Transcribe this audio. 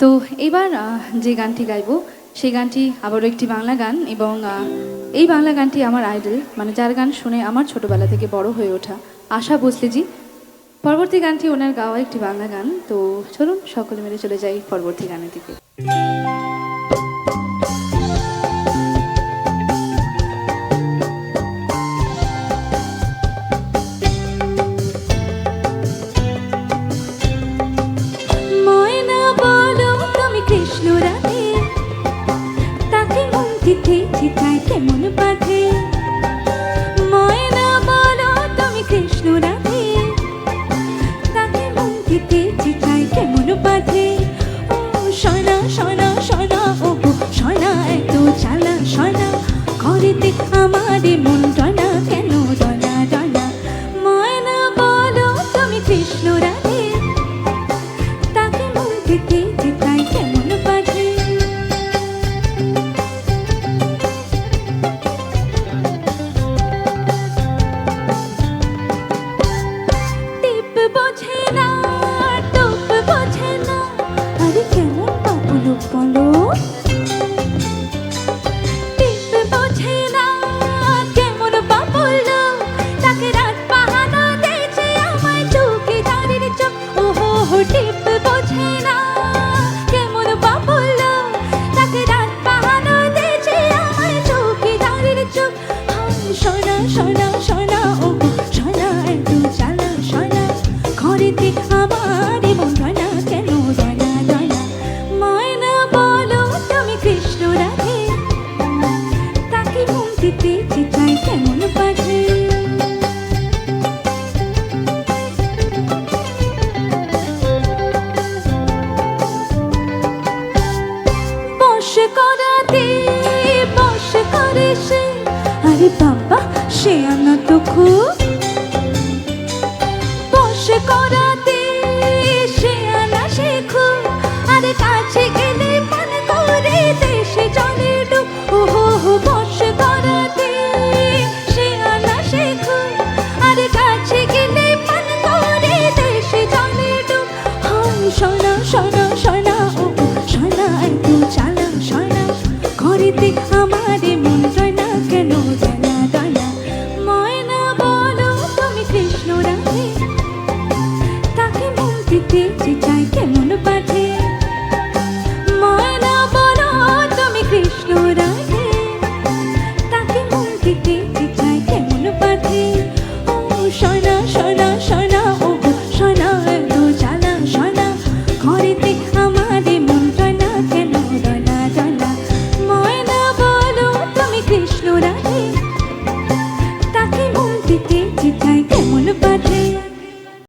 তো এবার যে গানটি গাইবো সেই গানটি আবারও একটি বাংলা গান এবং এই বাংলা গানটি আমার আইডল, মানে যার গান শুনে আমার ছোটবেলা থেকে বড় হয়ে ওঠা আশা ভোসলেজি। পরবর্তী গানটি ওনার গাওয়া একটি বাংলা গান। তো চলুন সকলে মিলে চলে যাই পরবর্তী গানের দিকে। কেমন পাঠে ময়না বলো তুমি কৃষ্ণ রাধে, তাকে মন দিতে চিঠাই কেমন পাঠে। ও সোনা সোনা সোনা ও সোনা এত চালা সোনা করেতে আমারে মন ডনা কেন ডনা ডনা। ময়না বলো তুমি কৃষ্ণ রাধে, তাকে মন দিতে চিঠাই কেমন পাঠে। বলো টিপ বোঝে না কেমন বাবলো, তাকে রাত পাহানা দিয়েছে আমায় চৌকিদারের চোখ। ওহো টিপ বোঝে না কেমন বাবলো, তাকে রাত পাহানা দিয়েছে আমায় চৌকিদারের চোখ। সোনা সোনা সোনা ও সোনা একটু চালা সোনা ঘরেতে আমার মন ধনা কেন ধনা ধনা। ময়না বলো তুমি কৃষ্ণ রাধে, তাকে মন দিতে চিঠাই কেমন পাঠে। বস করাতে বস করে সে, আরে বাবা সে আনা তো খুব